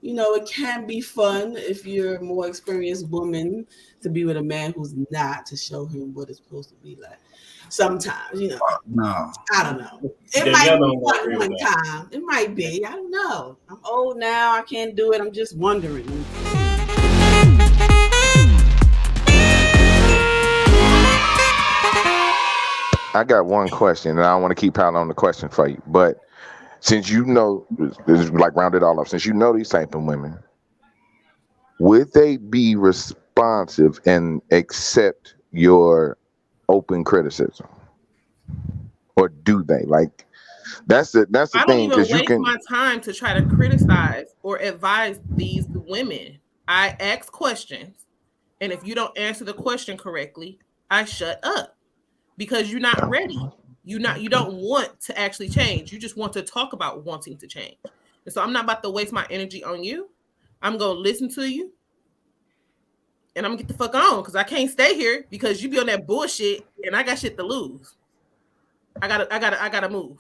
it can be fun if you're a more experienced woman to be with a man who's not, to show him what it's supposed to be like. Sometimes, No. I don't know. It Yeah, might y'all be don't fun agree with one that. time. It might be. I don't know. I'm old now. I can't do it. I'm just wondering. I got one question, and I don't want to keep piling on the question for you. But since this is like round it all up. Since you know these type of women, would they be responsive and accept your open criticism, or do they? Like, that's the I don't thing, even because you waste can. my time to try to criticize or advise these women. I ask questions, and if you don't answer the question correctly, I shut up because you're not ready. You don't want to actually change. You just want to talk about wanting to change. And so I'm not about to waste my energy on you. I'm gonna listen to you, and I'm gonna get the fuck on because I can't stay here because you be on that bullshit, and I got shit to lose. I gotta move.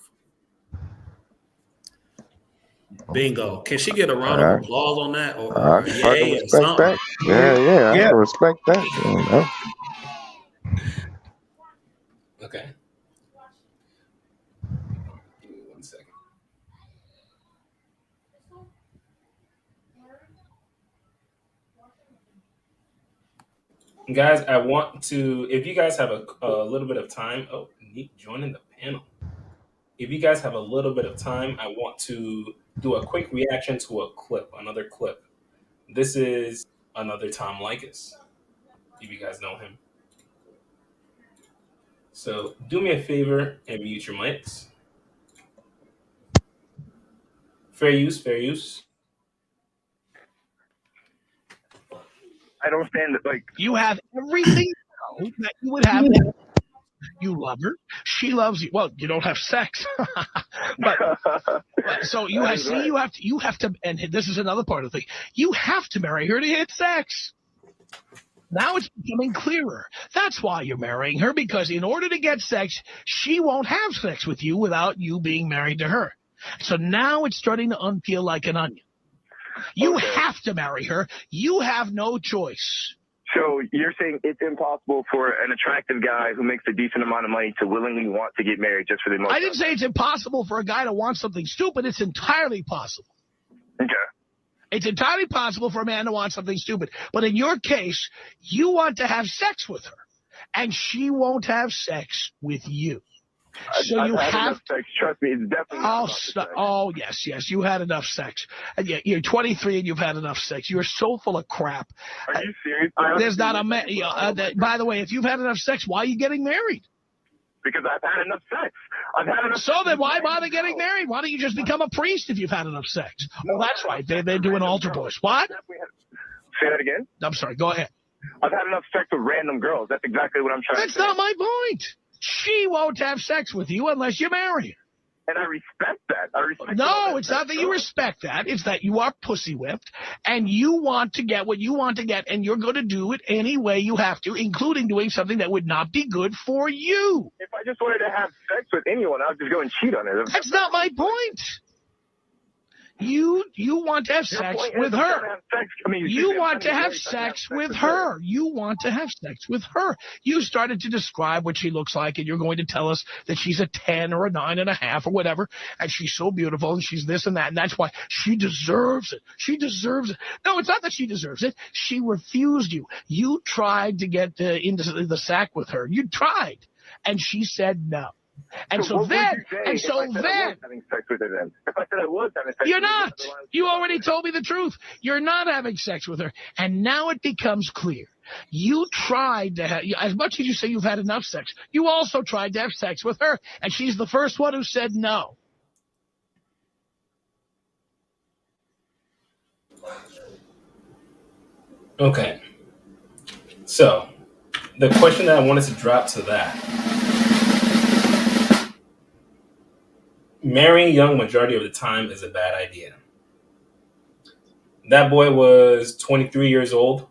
Bingo. Can she get a All round of right, applause on that, I or can, I can yay or respect something? that. Yeah, I Yeah. can respect that. Okay. Give me 1 second. Guys, I want to, if you guys have a little bit of time, oh, Nick joining the panel. If you guys have a little bit of time, I want to do a quick reaction to another clip. This is another Tom Likas, if you guys know him. So do me a favor and mute your mics. Fair use, fair use. I don't stand it. Like, You have everything that you would have. You love her. She loves you. Well, you don't have sex, but so you have. See, right. You have to. And this is another part of the thing. You have to marry her to hit sex. Now it's becoming clearer. That's why you're marrying her, because in order to get sex, she won't have sex with you without you being married to her. So now it's starting to unpeel like an onion. You have to marry her. You have no choice. So you're saying it's impossible for an attractive guy who makes a decent amount of money to willingly want to get married just for the most? I didn't say it's impossible for a guy to want something stupid. It's entirely possible. Okay. It's entirely possible for a man to want something stupid. But in your case, you want to have sex with her, and she won't have sex with you. So you have sex. Trust me, it's definitely. Oh, yes. You had enough sex. And you're 23 and you've had enough sex. You're so full of crap. Are you serious? There's not a man. By the way, if you've had enough sex, why are you getting married? Because I've had enough sex. So then why bother getting married? Why don't you just become a priest if you've had enough sex? No, that's right. They're doing altar boys. What? Say that again? I'm sorry. Go ahead. I've had enough sex with random girls. That's exactly what I'm trying to say. That's not my point. She won't have sex with you unless you marry her. And I respect that. No, it's not that you respect that. It's that you are pussy whipped, and you want to get what you want to get, and you're going to do it any way you have to, including doing something that would not be good for you. If I just wanted to have sex with anyone, I would just go and cheat on her. That's not my point. You want to have sex with her. You want to have sex with her. You want to have sex with her. You started to describe what she looks like, and you're going to tell us that she's a 10 or a 9.5 or whatever, and she's so beautiful, and she's this and that, and that's why she deserves it. She deserves it. No, it's not that she deserves it. She refused you. You tried to get into the sack with her. You tried, and she said no. And so then, having sex with her then? If I said I was having sex, you're not. You already told me the truth. You're not having sex with her. And now it becomes clear. You tried to have, as much as you say you've had enough sex, you also tried to have sex with her. And she's the first one who said no. Okay. So, the question that I wanted to drop to that. Marrying young majority of the time is a bad idea. That boy was 23 years old.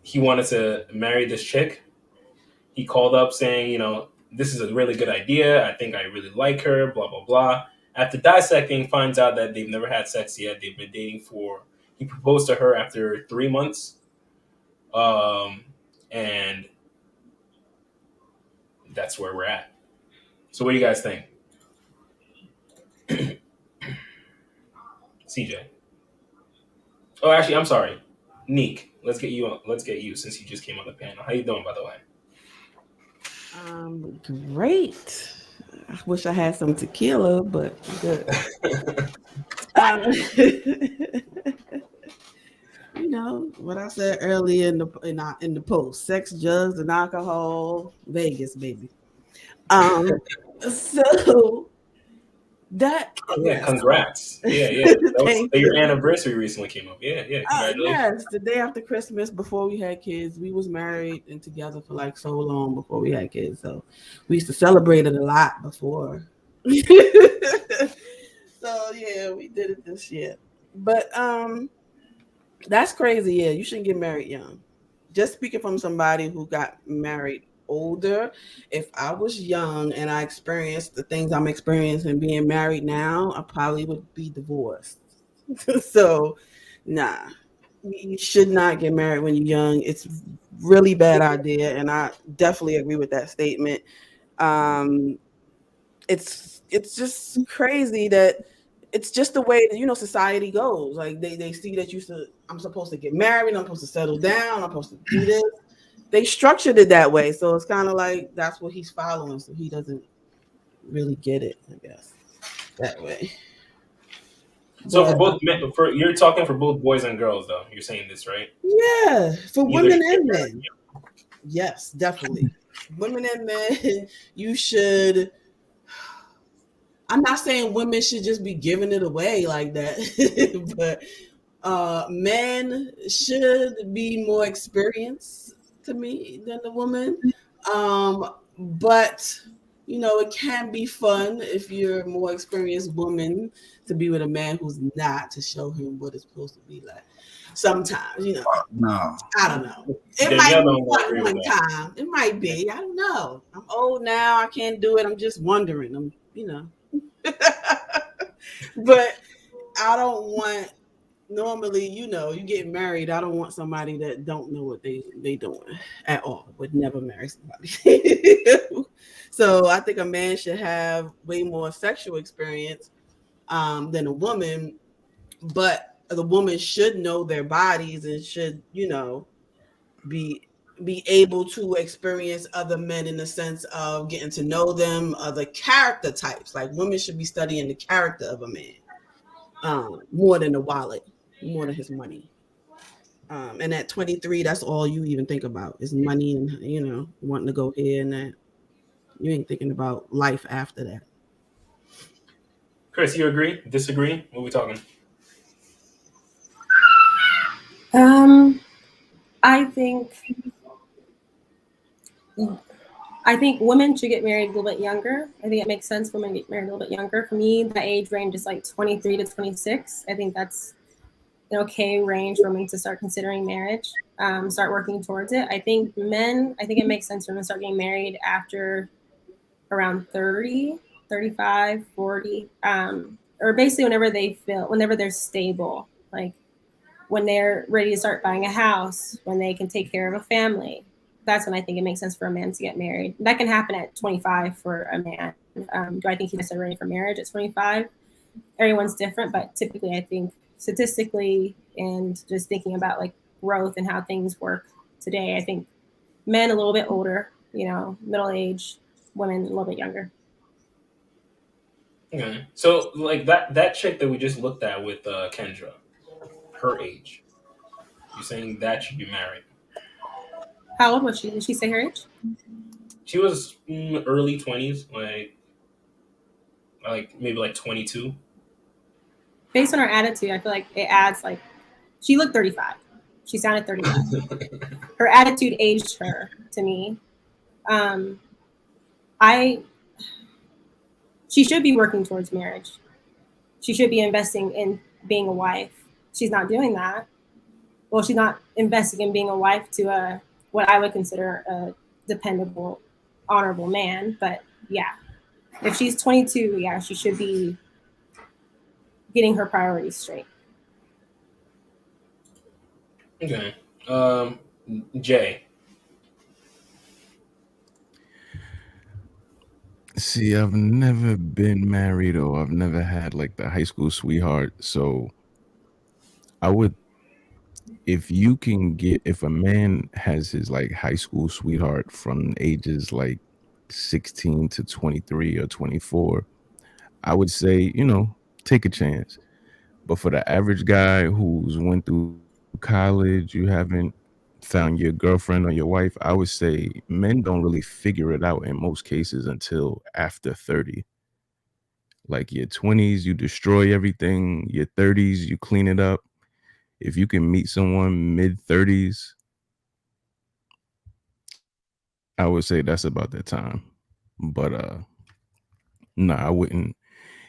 He wanted to marry this chick. He called up saying, this is a really good idea. I think I really like her, blah, blah, blah. After dissecting, finds out that they've never had sex yet. They've been dating for. He proposed to her after 3 months, and that's where we're at. So, what do you guys think, CJ? Oh, actually, I'm sorry, Neek. Let's get you on. Let's get you since you just came on the panel. How you doing, by the way? Great. I wish I had some tequila, but good. Um, you know what I said earlier in the post: sex, drugs, and alcohol, Vegas, baby. So that Oh, yeah, yes, congrats. Yeah. thank Your you. anniversary recently came up. Yeah, congratulations. Yes, the day after Christmas, before we had kids, we was married and together for like so long before we had kids. So we used to celebrate it a lot before. So yeah, we did it this year. But that's crazy. Yeah, you shouldn't get married young. Just speaking from somebody who got married older, if I was young and I experienced the things I'm experiencing being married now, I probably would be divorced. So, nah, you should not get married when you're young. It's really bad idea, and I definitely agree with that statement. Um, it's just crazy that it's just the way that society goes. Like they see that I'm supposed to get married, I'm supposed to settle down, I'm supposed to do this. They structured it that way, so it's kind of like that's what he's following. So he doesn't really get it, I guess, that way. So But for both men, you're talking for both boys and girls, though. You're saying this, right? yeah, for Neither women should get and married. men, yes, definitely. Women and men, you should. I'm not saying women should just be giving it away like that, but men should be more experienced to me than the woman. But it can be fun if you're a more experienced woman to be with a man who's not, to show him what it's supposed to be like. Sometimes, No. I don't know. It Yeah, might y'all be don't fun agree with one that. time. It might be. I don't know. I'm old now. I can't do it. I'm just wondering. But I don't want. Normally, you get married. I don't want somebody that don't know what they doing at all. Would never marry somebody. So I think a man should have way more sexual experience than a woman, but the woman should know their bodies and should be able to experience other men in the sense of getting to know them, other character types. Like women should be studying the character of a man more than the wallet, more than his money. And at 23, that's all you even think about is money and wanting to go here and that. You ain't thinking about life after that. Chris, you agree? Disagree? What are we talking? I think women should get married a little bit younger. I think it makes sense for women to get married a little bit younger. For me, the age range is like 23 to 26. I think that's an okay range for women to start considering marriage, start working towards it. I think it makes sense for them to start getting married after around 30, 35, 40, or basically whenever they're stable, like when they're ready to start buying a house, when they can take care of a family. That's when I think it makes sense for a man to get married. That can happen at 25 for a man. Do I think he's necessarily ready for marriage at 25? Everyone's different, but typically I think statistically and just thinking about like growth and how things work today, I think men a little bit older, middle age, women a little bit younger. Okay. So like that chick that we just looked at with Kendra, her age. You're saying that should be married. How old was she? Did she say her age? She was early 20s, like maybe like 22. Based on her attitude, I feel like it adds like she looked 35. She sounded 35. Her attitude aged her to me. She should be working towards marriage. She should be investing in being a wife. She's not doing that. Well, she's not investing in being a wife to what I would consider a dependable, honorable man. But yeah, if she's 22, yeah, she should be getting her priorities straight. Okay. Jay. See, I've never been married or I've never had like the high school sweetheart. So I would, if you can get, if a man has his like high school sweetheart from ages like 16 to 23 or 24, I would say, take a chance. But for the average guy who's went through college, you haven't found your girlfriend or your wife, I would say men don't really figure it out in most cases until after 30. Like your 20s, you destroy everything. Your 30s, you clean it up. If you can meet someone mid 30s, I would say that's about that time. But no, I wouldn't.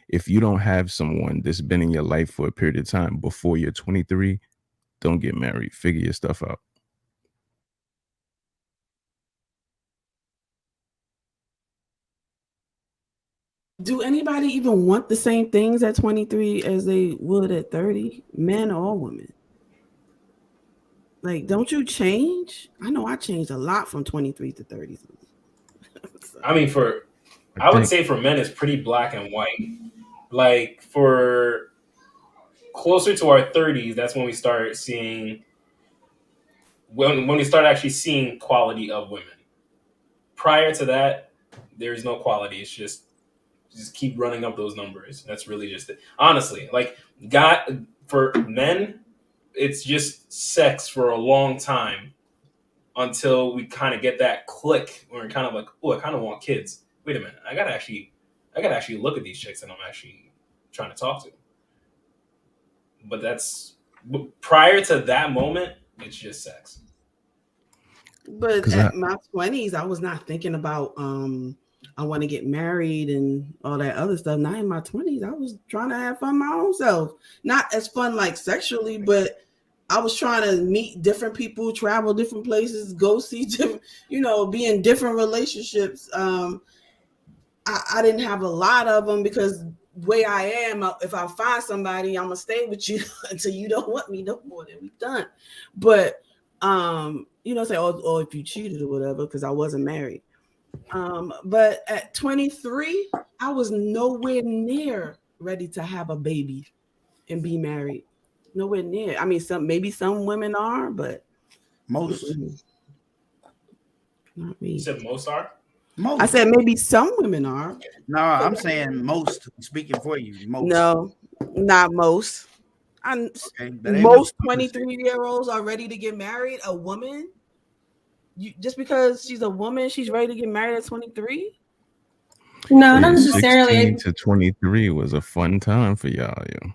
If you don't have someone that's been in your life for a period of time before you're 23, don't get married. Figure your stuff out. Do anybody even want the same things at 23 as they would at 30? Men or women? Like, don't you change? I know I changed a lot from 23 to 30. So, I mean, I I would think say for men, it's pretty black and white. Like for closer to our 30s, that's when we start seeing when we start actually seeing quality of women. Prior to that, there's no quality. It's just keep running up those numbers. That's really just it. Honestly, like God for men, it's just sex for a long time until we kind of get that click where we're kind of like, oh, I kind of want kids. Wait a minute, I gotta actually look at these chicks that I'm actually trying to talk to. But prior to that moment, it's just sex. but because I at my 20s, I was not thinking about I want to get married and all that other stuff. Now in my 20s, I was trying to have fun my own self. Not as fun like sexually, but I was trying to meet different people, travel different places, go see different, be in different relationships. I didn't have a lot of them because way I am, if I find somebody, I'm gonna stay with you until you don't want me no more than we done. But say, or if you cheated or whatever, because I wasn't married. But at 23, I was nowhere near ready to have a baby and be married. Nowhere near. I mean, maybe some women are, but Most. not You me. said most are? I Most. said maybe some women are. No, I'm saying most. Speaking for you, most. No, not most. Okay, that ain't what Most you want to say. 23-year-olds are ready to get married. A woman, just because she's a woman, she's ready to get married at 23. No, not hey, necessarily. 16 to 23 was a fun time for y'all, yo.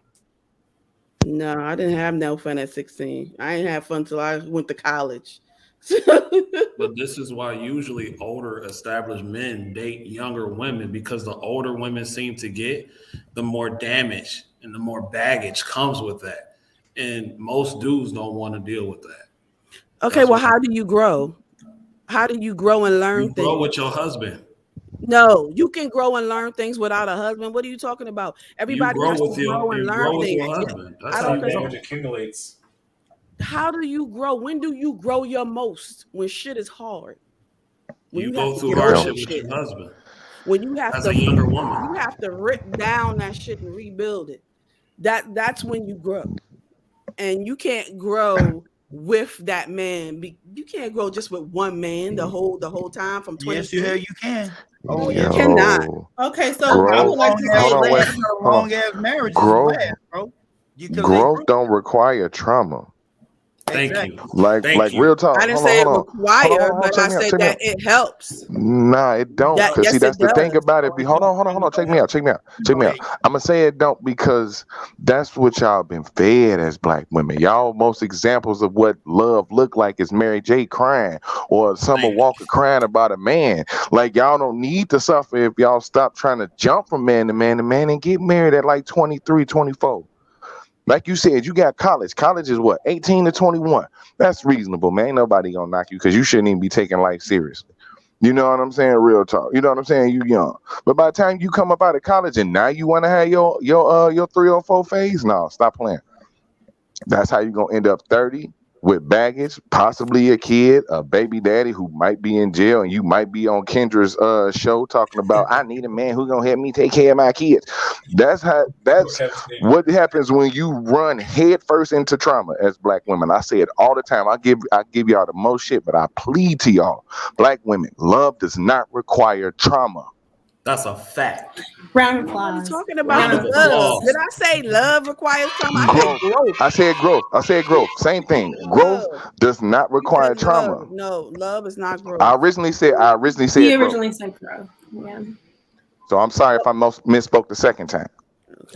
No, I didn't have no fun at 16. I didn't have fun till I went to college. But this is why usually older established men date younger women because the older women seem to get, the more damage and the more baggage comes with that. And most dudes don't want to deal with that. Okay, That's well, what how do you grow? How do you grow and learn you grow things? with your husband. No, you can grow and learn things without a husband. What are you talking about? You Everybody grow has to with grow and learn things. your husband. That's I how don't. you Because Damage grow. accumulates. how do you grow? When do you grow your most? When shit is hard. When You you have go to through get It over hardship don't. with shit. your husband When you have as to a younger woman. rip down that shit and rebuild it. That's when you grow. And you can't grow with that man. You can't grow just with one man the whole time from Yes, you 23. have. You can. Oh No, you yes. cannot. Yo, Okay, so I would growth. like Long to ass, Hold say on, wait. that. that's how Hold on. long ass marriages Growth. last, bro. Because they Growth grew. don't require trauma. Thank you. Exactly. Like Thank you. real I talk. didn't Hold on, say hold it on. required, but I Check me out. said Check me that out. it helps. Nah, it don't. That Cause see, yes, it that's the thing does. about it. Hold on, Go Check me ahead. out. Check me out. Check Go me ahead. out. I'm gonna say it don't because that's what y'all been fed as black women. Y'all most examples of what love look like is Mary J crying or Summer Thank you. Walker crying about a man. Like y'all don't need to suffer if y'all stop trying to jump from man to man to man and get married at like 23, 24. Like you said, you got college. College is what, 18 to 21. That's reasonable, man. Ain't nobody gonna knock you because you shouldn't even be taking life seriously. You know what I'm saying? Real talk. You know what I'm saying? You young. But by the time you come up out of college and now you want to have your 304 phase, no, stop playing. That's how you're gonna end up 30 with baggage, possibly a kid, a baby daddy who might be in jail, and you might be on Kendra's show talking about I need a man who gonna help me take care of my kids. That's what happens when you run head first into trauma as black women. I say it all the time. I give y'all the most shit, but I plead to y'all, black women, love does not require trauma. That's a fact. Round of I'm applause. talking about Round of love. applause. Did I say love requires trauma? I said Growth. growth. I said growth. I said growth. Same thing. Growth Love. does not You require said trauma. love. No, love is not growth. I originally said He growth. originally said growth. Yeah. So I'm sorry if I misspoke the second time.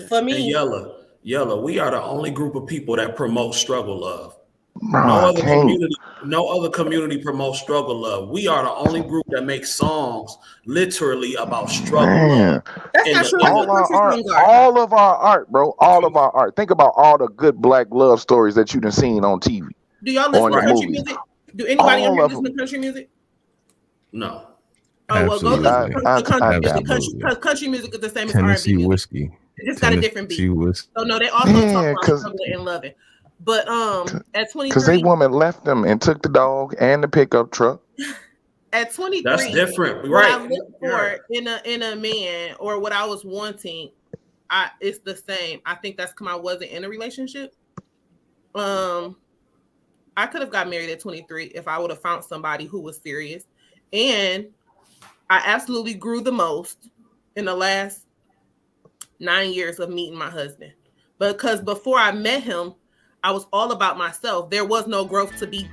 For And me, Yella, we are the only group of people that promote struggle love. Bro, No I other can't. community promotes struggle love. We are the only group that makes songs literally about struggle Man, love. that's In not the, true. in That's the, what country songs are. all of our art, bro. All of our art. Think about all the good black love stories that you done seen on TV Do y'all or listen in to the country movies. music? Do anybody on All here of listen them. to country music? no. Oh well, go listen Absolutely. to country music. Absolutely. Country music is the same as R&B Tennessee music. whiskey. It just got a different beat. Tennessee whiskey. So no, they also talk Yeah, about struggling and loving. But at cause they 23, woman left them and took the dog and the pickup truck. at 23, That's different. what I Right. look for in a man or what I was wanting, it's the same. I think that's because I wasn't in a relationship. I could have got married at 23 if I would have found somebody who was serious. And I absolutely grew the most in the last 9 years of meeting my husband. Because before I met him, I was all about myself. There was no growth to be